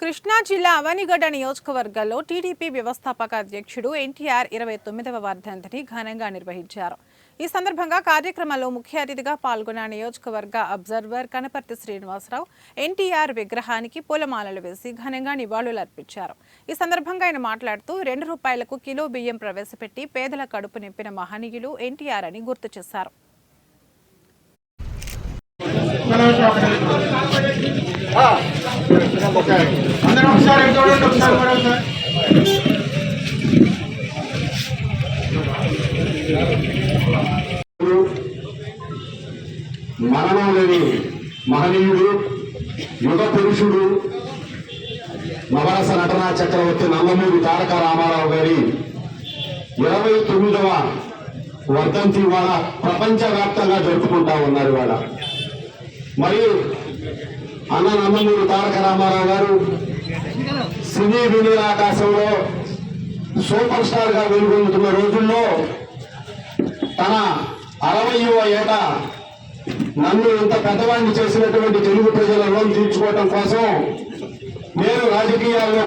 కృష్ణా జిల్లా అవనిగడ్డ నియోజకవర్గంలో టీడీపీ వ్యవస్థాపక అధ్యక్షుడు ఎన్టీఆర్ 29వ వర్ధంతిని ఘనంగా నిర్వహించారు. ఈ సందర్భంగా కార్యక్రమంలో ముఖ్య అతిథిగా పాల్గొన్న నియోజకవర్గ అబ్జర్వర్ కనపర్తి శ్రీనివాసరావు ఎన్టీఆర్ విగ్రహానికి పూలమాలలు వేసి ఘనంగా నివాళులర్పించారు. ఈ సందర్భంగా ఆయన మాట్లాడుతూ ₹2కు కిలో బియ్యం ప్రవేశపెట్టి పేదల కడుపు నింపిన మహనీయులు ఎన్టీఆర్ అని గుర్తు చేశారు. మరణం లేని మహనీయుడు, యుగ పురుషుడు, నవరస నటనా చక్రవర్తి నందమూరి తారక రామారావు గారి 29వ వర్ధంతి ఇవాళ ప్రపంచవ్యాప్తంగా జరుపుకుంటా ఉన్నారు. ఇవాళ మరి అన్న నందమూరి తారక రామారావు గారు సినీ వినీలాకాశంలో సూపర్ స్టార్ గా వెలుగొందుతున్న రోజుల్లో తన 60వ ఏట నన్ను ఇంత పెద్దవాడిని చేసినటువంటి తెలుగు ప్రజల రుణం తీర్చుకోవటం కోసం నేను రాజకీయాల్లో